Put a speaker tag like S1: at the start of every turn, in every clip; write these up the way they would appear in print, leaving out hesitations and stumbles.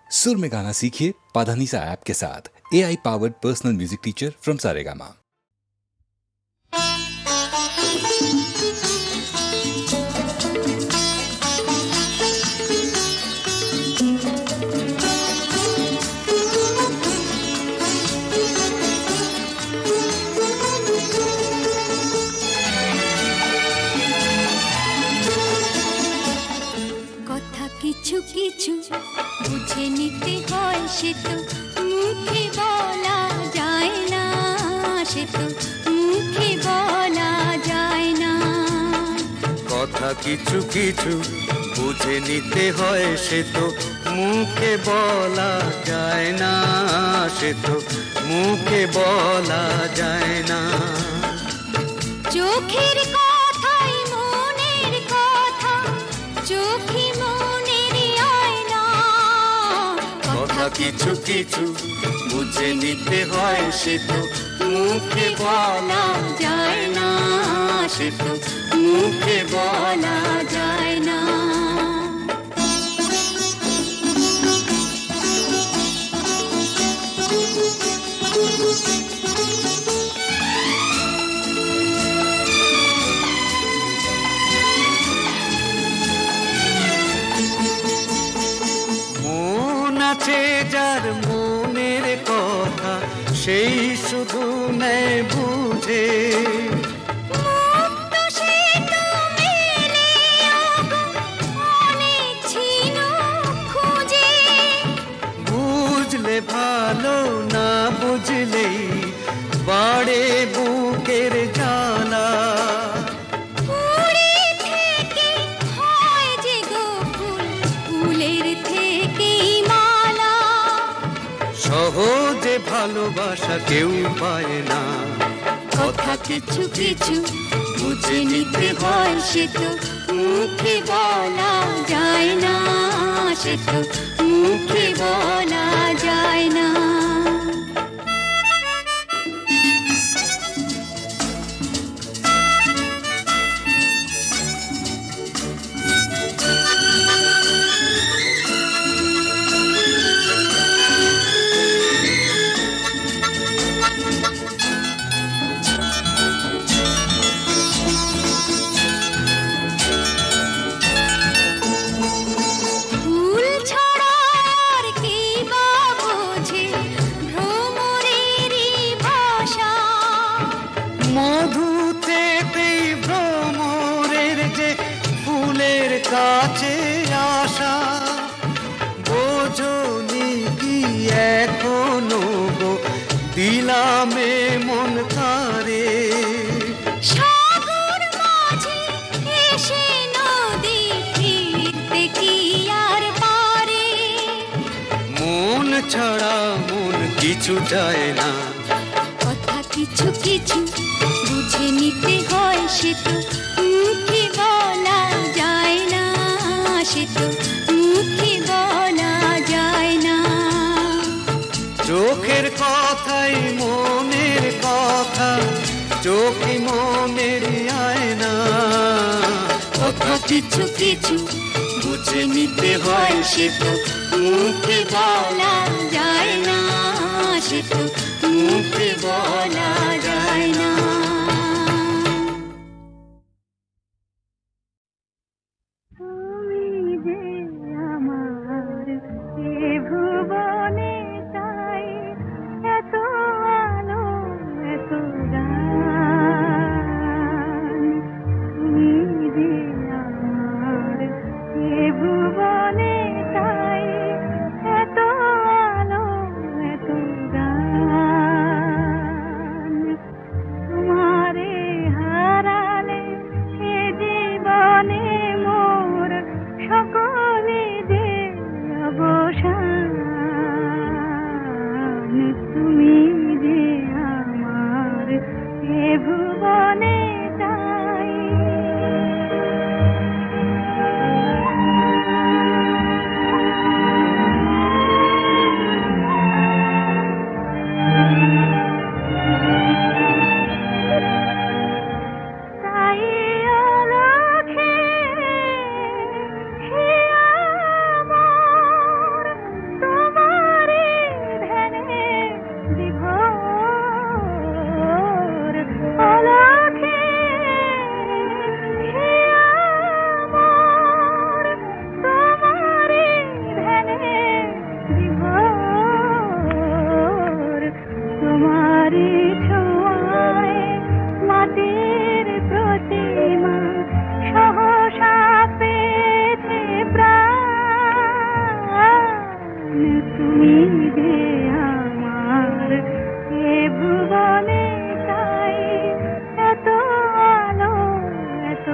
S1: सुर में गाना सीखिए पाधानीसा ऐप के साथ। AI powered personal music teacher from Saregama.
S2: কিছু কিছু বুঝে নিতে হয়, সে তো মুখে বলা যায় না, সে তো মুখে বলা যায় না।
S3: কথা কিছু কিছু বুঝে নিতে হয়, সে তো মুখে বলা যায় না, সে তো মুখে বলা যায় না।
S2: চোখের কথাই মনের কথা, চোখে
S3: কিছু কিছু বুঝে নিতে হয়, সে তো মুখে বলা যায় না, সে তো মুখে বলা যায় না। যার মনের কথা সেই শুধু নেয় বুঝে, বুঝলে ভালো, না বুঝলেই বাড়ে বুকের জ্বালা। সহজে ভালোবাসা কেউ পায় না।
S2: কথা কিছু কিছু বুঝে নিতে হয়, সে তো মুখে বলা যায় না, সে তো মুখে বলা যায় না।
S3: কাছে আসা বোঝনি কি এখনো গো, দিলামে মন তারে।
S2: সাগর মাঝে এসে নদী ফিরতে কি আর পারে,
S3: মন ছাড়া মন কিছু চায় না।
S2: কথা কিছু কিছু বুঝে নিতে হয়, সে তো মুখে বলা যায় না, সে তো মুখে বলা যায় না।
S3: চোখের কথাই মনের কথা, চোখে মনের আয়না।
S2: কথা কিছু কিছু বুঝে নিতে হয়, সে তো মুখে বলা যায় না, সে তো মুখে বলা যায় না। তুমি যে আমার এ ভুবনে তাই এত আলো এত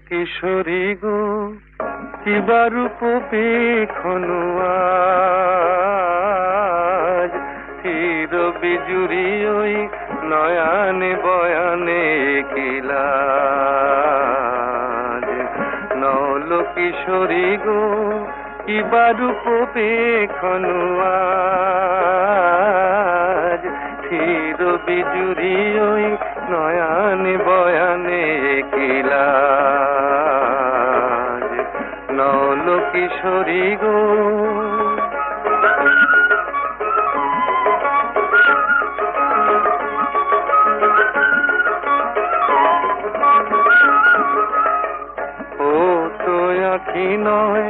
S3: কিশোরী গো কিবা রূপ পেখনু আজ চির বিজুরি ওই নয়ানে বয়ানে কিলাজ নল কিশোরী গো কিবা রূপ পেখনু আজ চির বিজুরি ওই নয়ানে বয়ানে কিলাজ নল কিশোরী গো ও তো আখি নয়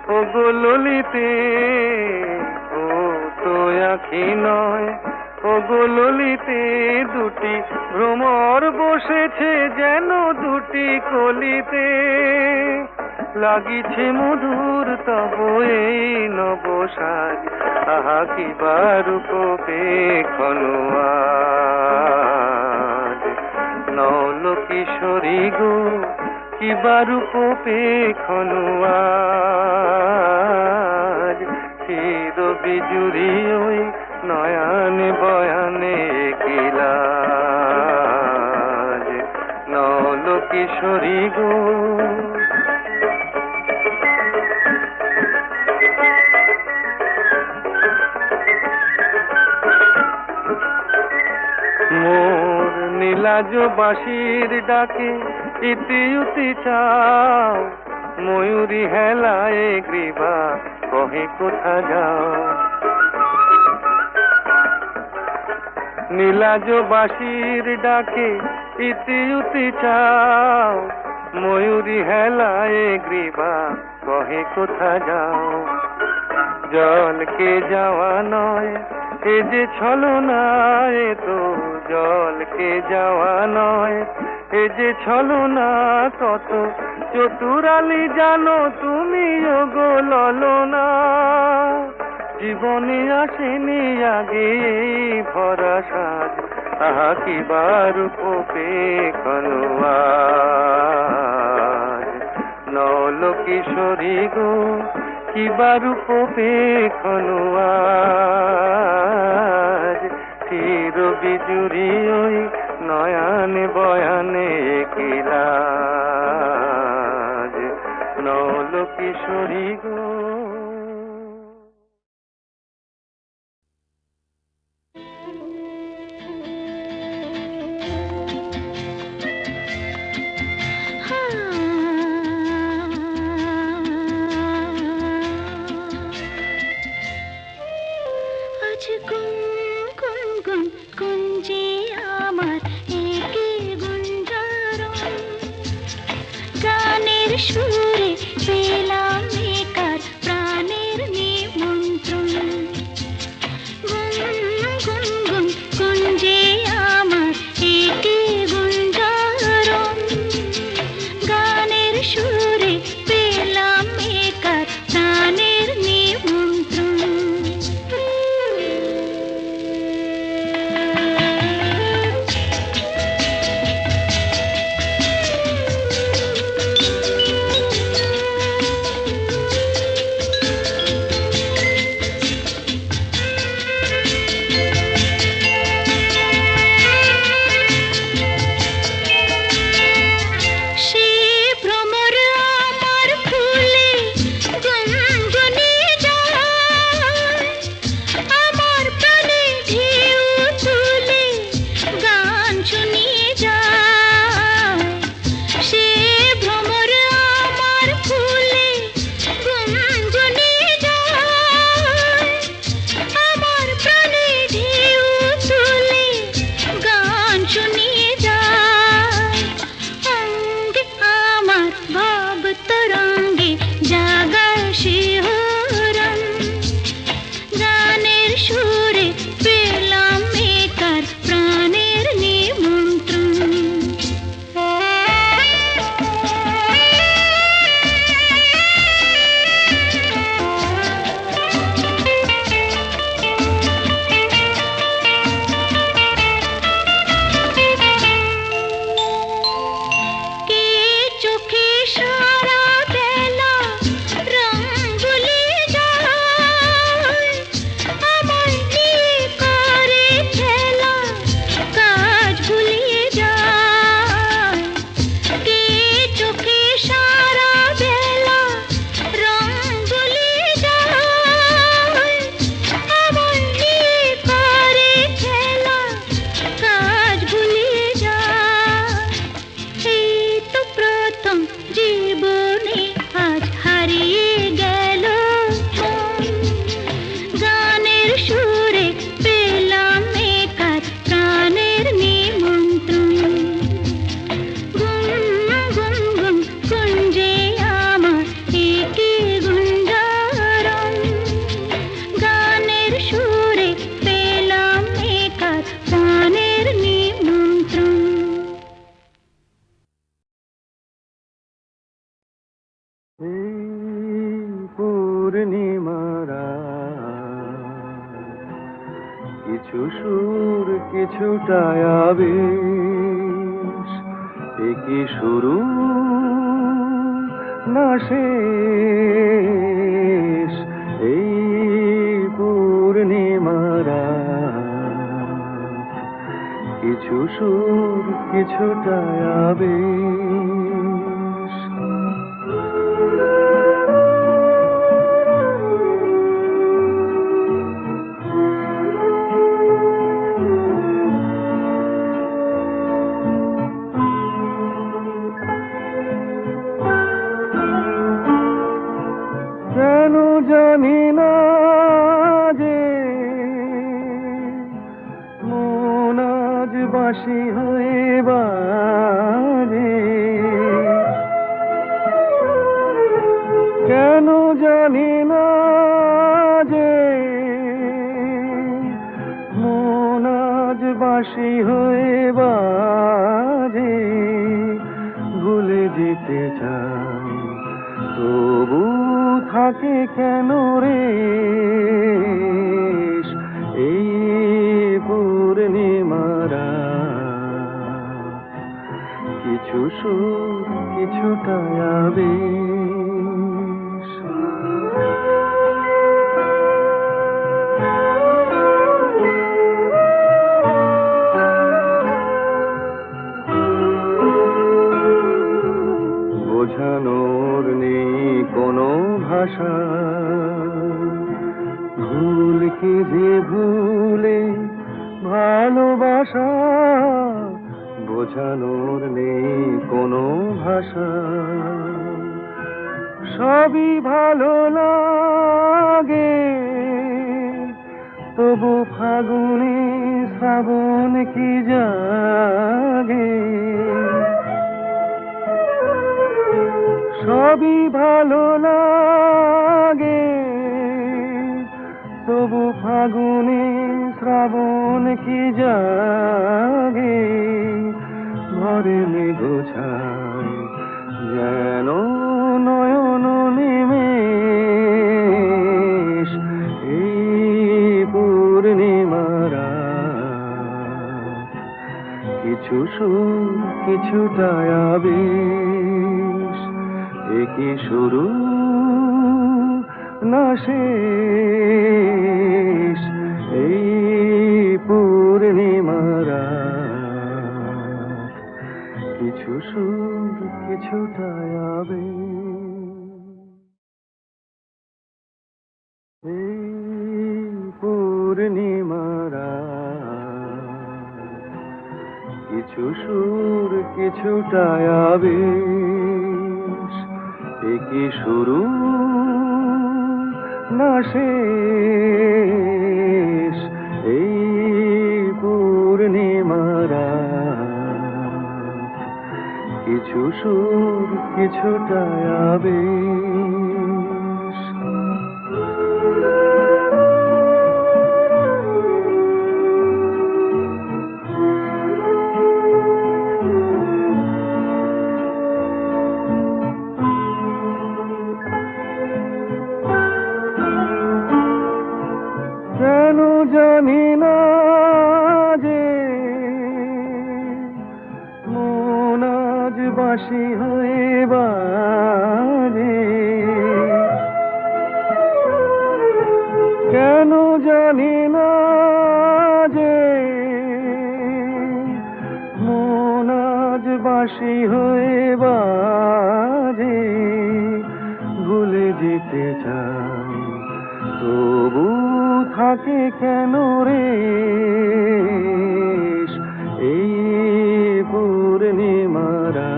S3: ও গো ললিতে ও তো আখি নয় ও গো ললিতে দুটি ভ্রমর বসেছে যেন দুটি কলিতে লাগিছে মধুর তব এই নবসাজ আহা কিবা রূপ পেখনু আজ নল কিশোরী গো কিবা রূপ পেখনু আজ চির বিজুরি ওই নয়ানে বয়ানে কিলাজ নল কিশোরী গো মোর নীলাজ বাঁশির ডাকে ইতি উতি চাও ময়ূরী হেলায় গ্রীবা কহে কোথা যাও নীলাজ বাঁশির ডাকে ইতি উতি চাও ময়ূরী হেলায় গ্রীবা কহে কোথা যাও জলকে যাওয়া নয় এ যে ছলনা এ তো জলকে যাওয়া নয় এ যে ছলনা কত চতুরালি জানো তুমি গো ললনা জীবনে আসেনি আগে ভরা সাজ আহা কিবা রূপ পেখনু আজ নল কিশোরী গো কিবা রূপ পেখনু আজ চির বিজুরি ওই নয়ানে বয়ানে কিলাজ নল কিশোরী গো
S2: সুরে পেলাম বেকার প্রাণের নিমন্ত্রণ গুনগুন কুঞ্জে আমার একে গুঞ্জারণ গানের সুরে পেলাম একার প্রাণের নিমন্ত্রণ
S3: কিছু সুর কিছুটা আবেশ কি শুরু না শেষ এই পূর্ণিমারা কিছু সুর কিছুটা আবেশ জানি না যে মন আজ বাসি হয়ে বাজে কেন জানি না যে মন আজ বাসি হয়ে বাজে ভুলে যেতে চাই তবু থাকে কেন রে এই পূর্ণিমারা কিছু সুর কিছুটা আবেশ বোঝানোর নেই কোনো ভাষা ভুল কি যে ভুলে ভালোবাসা বোঝানোর নেই কোনো ভাষা সবই ভালো লাগে তবু ফাগুনে শ্রাবণ কি জাগে সবই ভালো লাগে তবু ফাগুনে শ্রাবণ
S4: কি জাগে ভরে মেঘোছায় যেন নয়ন নিমেষ এই পূর্ণিমারা কিছু সুর কিছুটা আবেশ একই শুরু না শেষ এই পূর্ণিমারা কিছু সুর কিছুটা আবেশ এই পূর্ণিমারা কিছু সুর কিছুটা আবেশ একই শুরু না শেষ এই পূর্ণিমারা কিছু সুর কিছুটা আবেশ কেন জানি না যে মন আজ বাঁশি হয়ে বাজে কেন জানি না যে মন আজ বাঁশি হয়ে বাজে ভুলে যেতে চাই তবু থাকে কেন রে এই পূর্ণিমারা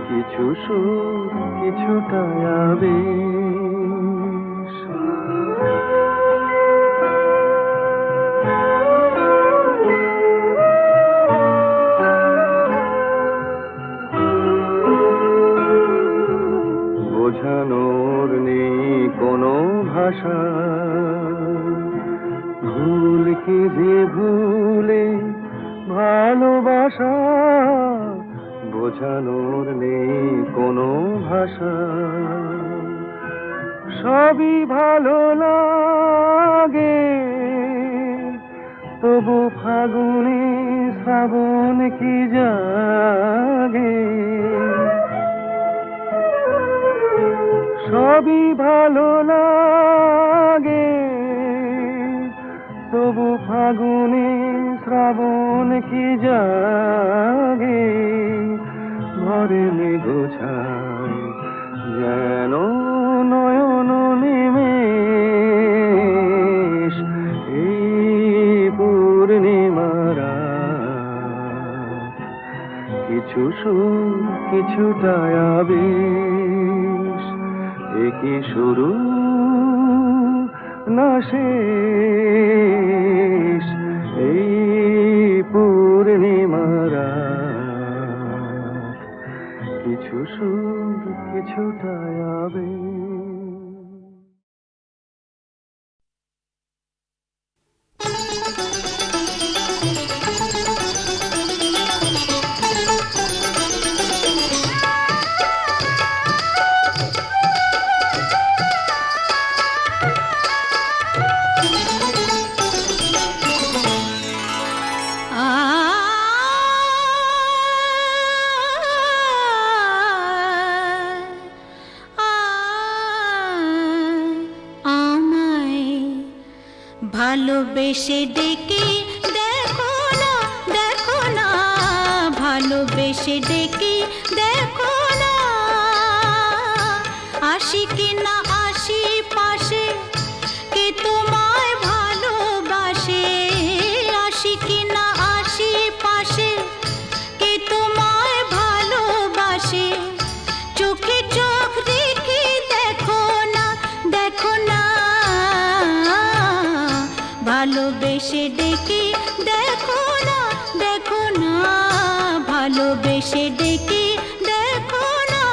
S4: কিছু সুর কিছুটা আবেশ বোঝানোর নেই কোনো ভাষা ভুল কি যে ভুলে ভালোবাসা বোঝানোর নেই কোনো ভাষা সবই ভালো লাগে তবু ফাগুনে শ্রাবণ কি জাগে সবই ভালো লাগে তবু ফাগুনে শ্রাবণ কি জাগে ভরে মেঘোছায় যেন নয়ন নিমেষ এই পূর্ণিমারা কিছু সুর কিছুটা আবেশ একই শুরু না শেষ এই পূর্ণিমারা কিছু সুর কিছুটা আবেশ
S2: ভালোবেসে ডেকে দেখো না ভালোবেসে ডেকে দেখো না আসি কি না আসি পাশে কে তোমায় ভালোবাসে আসি কি না আসি পাশে কে তোমায় ভালোবাসে চোখে চোখ রেখে দেখো না ভালোবেসে ডেকে দেখো না ভালোবেসে ডেকে দেখো না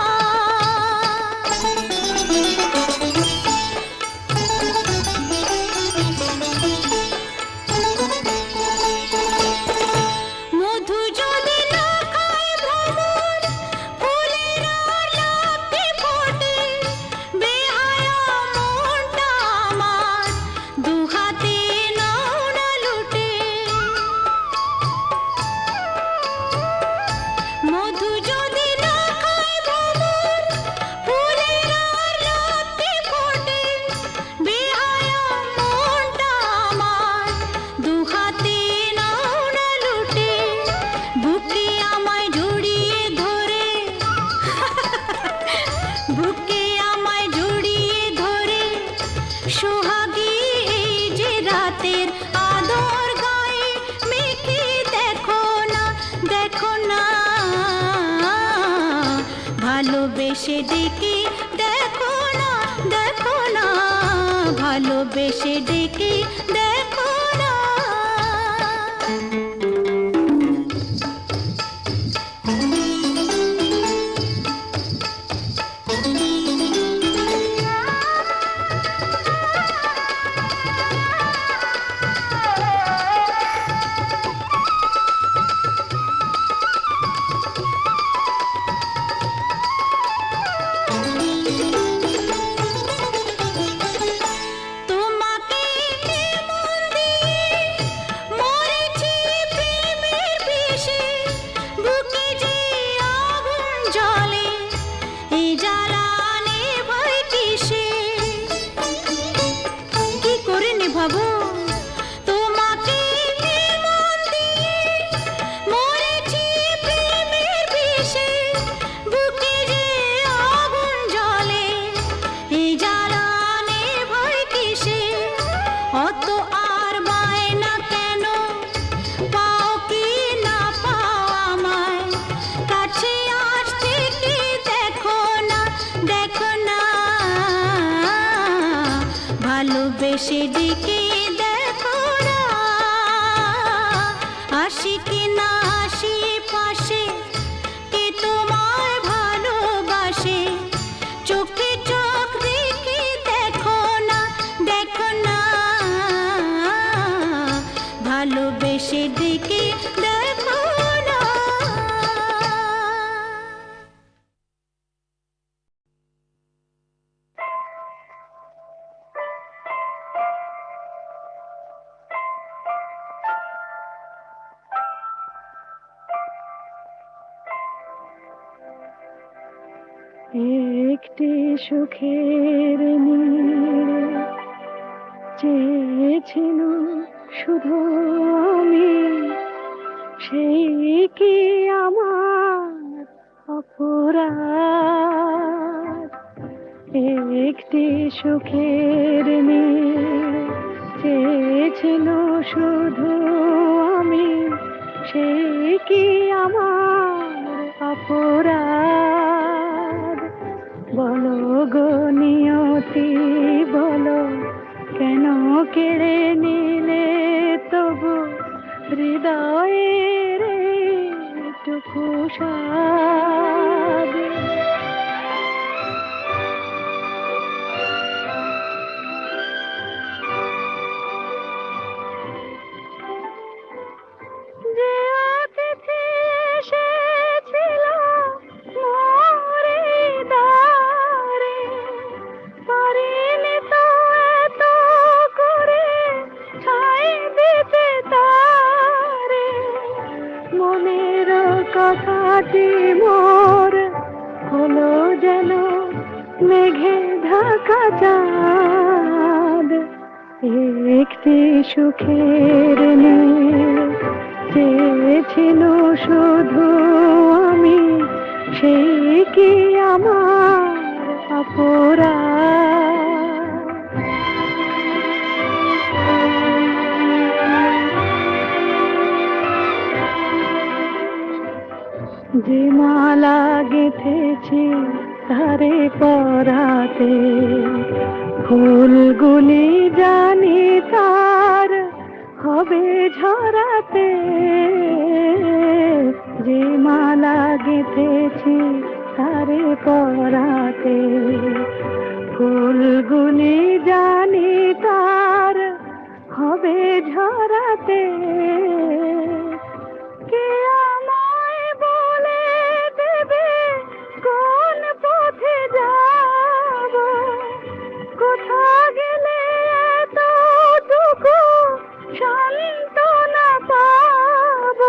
S2: হাতের আদর গায়ে মেখে দেখো না, দেখো না, ভালোবেসে ডেকে দেখো না, দেখো না, ভালোবেসে ডেকে দেখো না। তোমাকে মন দিয়ে মরেছি প্রেমের বিষে, বুকে যে আগুন জ্বলে, এই জ্বালা নেভাই কিসে? কি করে নেভাবো? তোমাকে মন দিয়ে মরেছি প্রেমের বিষে, বুকে যে আগুন জ্বলে, এই জ্বালা নেভাই কিসে? অত আর বায়না কেন? পাও কি না পাও আমায়? কাছে আসতে কি দেখো না, দেখো না, ভালোবেসে ডেকে দেখো না। আসি কি না আসি পাশে, কে তোমায় ভালোবাসে? চোখে চোখ রেখে দেখো না, দেখো না, ভালোবেসে ডেকে দেখো না।
S5: একটি সুখের নীড় চেয়েছিল শুধু আমি, সেই কি আমার অপরাধ? একটি সুখের নীড় চেয়েছিল শুধু আমি, সেই কি আমার অপরাধ? বলো গো নিয়তি বলো, কেন কেড়ে নিলে তবু হৃদয়ের টুকু স্বাদ? যে অতিথি এসেছিল মোর দ্বারে, পারিনি তো এত করে ছাই দিতে তারে। মনের কথাটি মোর হলো যেন মেঘে ঢাকা চাঁদ। একটি সুখের নীড় চেয়েছিল শুধু আমি, সেই কি আমার অপরাধ? যে মালা গেঁথেছি তারে পরাতে, ফুলগুলি জানি তার হবে ঝরাতে। যে মালা গেঁথেছি তারে পরাতে, ফুলগুলি জানি তার হবে ঝরাতে। কে আমায় বলে দেবে কোন পথে যাব, কোথা গেলে এতটুকু সান্ত্বনা পাব?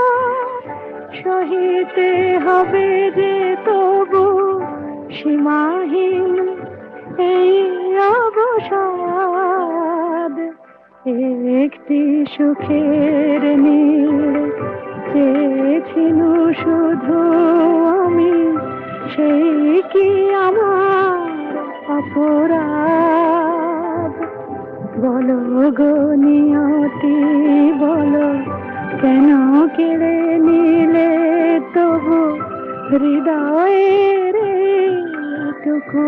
S5: সহিতে হবে যে তবু সীমাহীন এই অবসাদ। একটি সুখের নীড় চেয়েছিল শুধু আমি, সেই কি আমার অপরাধ? বলো গো নিয়তি বলো, কেন কেড়ে নিলে তবু হৃদয়ের টুকু